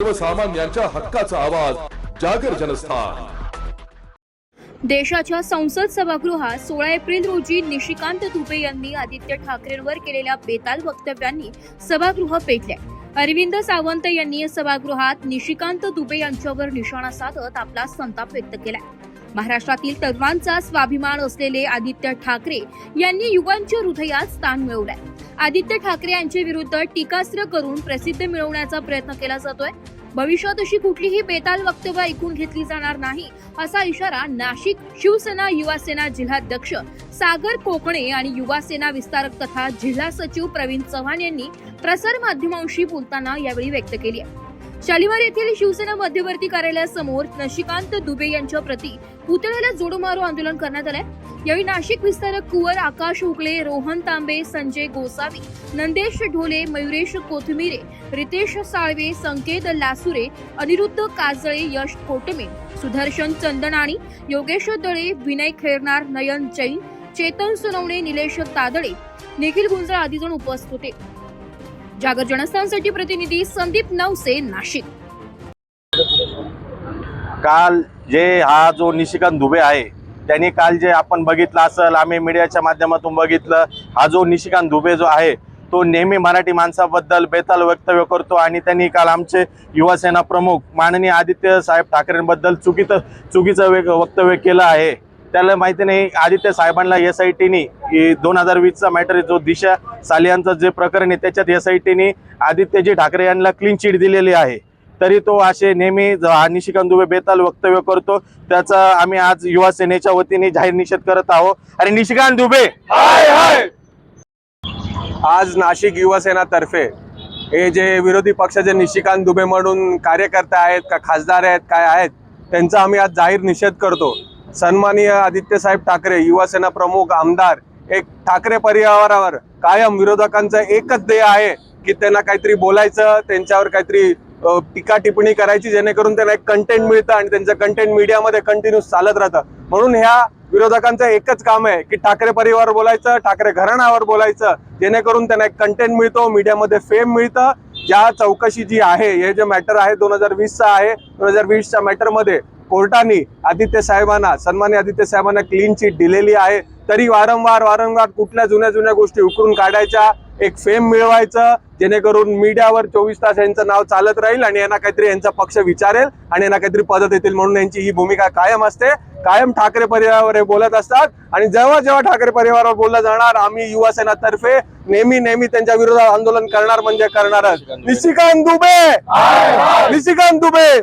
सर्वसामान्यांच्या हक्काचा आवाज जागर जनस्थान। देशाच्या संसद सभागृहात 16 एप्रिल रोजी निशिकांत दुबे यांनी आदित्य ठाकरेंवर केलेल्या बेताल वक्तव्यांनी सभागृह पेटले। अरविंद सावंत यांनी सभागृहात निशिकांत दुबे यांच्यावर निशाणा साधत आपला संताप व्यक्त केला। महाराष्ट्रातील तरुणांचा स्वाभिमान असलेले आदित्य ठाकरे यांनी युवांच्या हृदयात स्थान मिळवलंय। आदित्य ठाकरे यांच्या विरुद्ध टीकास्त्र करून प्रसिद्धी मिळवण्याचा प्रयत्न केला जातोय। भविष्यात अशी कुठलीही बेताल वक्तव्य ऐकून घेतली जाणार नाही, असा इशारा नाशिक शिवसेना युवा सेना जिल्हाध्यक्ष सागर कोकणे आणि युवा सेना विस्तारक तथा जिल्हा सचिव प्रवीण चव्हाण यांनी प्रसार माध्यमांशी बोलताना यावेळी व्यक्त केली आहे। शालिमार येथील शिवसेना मध्यवर्ती कार्यालयासमोर निशिकांत दुबे यांच्या प्रती पुतळ्याला जोडो मारो आंदोलन करण्यात आले। यावेळी नाशिक विस्तारक कुवर आकाश उगले, रोहन तांबे, संजय गोसावी, नंदेश ढोले, मयुरेश कोथमिरे, रितेश साळवे, संकेत लासुरे, अनिरुद्ध काजळे, यश कोटमे, सुदर्शन चंदनाणी, योगेश दळे, विनय खैरनार, नयन जैन, चेतन सोनवणे, निलेश तादळे, निखिल गुंजळ आदी जण उपस्थित होते। जागर जनस्थानसाठी प्रतिनिधी संदीप नवसे, नाशिक। काल हा जो निशिकांत दुबे आहे त्यांनी काल जे आपण बघितलं असेल, आम्ही मीडियाच्या माध्यमातून बघितलं, हा जो निशिकांत दुबे जो आहे तो नेहमी मराठी माणसाबद्दल बेताल वक्तव्य करतो आणि त्यांनी काल आमचे युवा सेना प्रमुख माननीय आदित्य साहेब ठाकरेंबद्दल चुकीचं वक्तव्य केलं आहे। त्याला माहिती नाही, आदित्य साहेबांना SITनी 2020चा मॅटर जो दिशा सालियांचं जे प्रकरण आहे त्याच्यात SITनी आदित्यजी ठाकरे यांना क्लीन चिट दिलेली आहे, तरी तो असे नेहमी निशिकांत दुबे बेताल वक्तव्य करतो। त्याचा आम्ही आज युवा सेनेच्या वतीने जाहीर निषेध करत आहोत। आणि निशिकांत दुबे हाय हाय। आज नाशिक युवा सेनातर्फे हे जे विरोधी पक्षाचे निशिकांत दुबे म्हणून कार्यकर्ते आहेत का खासदार आहेत काय आहेत त्यांचा आम्ही आज जाहीर निषेध करतो। सन्माननीय आदित्य साहेब ठाकरे युवा सेना प्रमुख आमदार एक ठाकरे परिवारावर कायम विरोधकांचं एकच ध्येय आहे की त्यांना काहीतरी बोलायचं, त्यांच्यावर काहीतरी टीका टिप्पणी करायची, जेणेकरून त्यांना एक कंटेंट मिळतं आणि त्यांचं कंटेंट मीडियामध्ये कंटिन्यूस चालत राहतं। म्हणून ह्या विरोधकांचं एकच काम आहे की ठाकरे परिवार बोलायचं, ठाकरे घराण्यावर बोलायचं, जेणेकरून त्यांना एक कंटेंट मिळतो, मीडियामध्ये फेम मिळतं। ज्या चौकशी जी आहे, हे जे मॅटर आहे 2020चा आहे, 2020च्या मॅटरमध्ये कोर्टाने सन्माननीय आदित्य साहेबांना क्लीन चिट दिलेली आहे, तरी वारंवार कुठल्या जुन्या गोष्टी उकरून काढायच्या, एक फेम मिळवायचं, जेणेकरून मीडियावर 24 तास यांचं नाव चालत राहील आणि यांना काहीतरी यांचा पक्ष विचारेल आणि यांना काहीतरी पद देतील, म्हणून यांची ही भूमिका कायम असते। कायम ठाकरे परिवारावर हे बोलत असतात आणि जेव्हा ठाकरे परिवारावर बोललं जाणार, आम्ही युवा सेनातर्फे नेहमी त्यांच्या विरोधात आंदोलन करणार म्हणजे करणारच। निशिकांत दुबे, निशिकांत दुबे।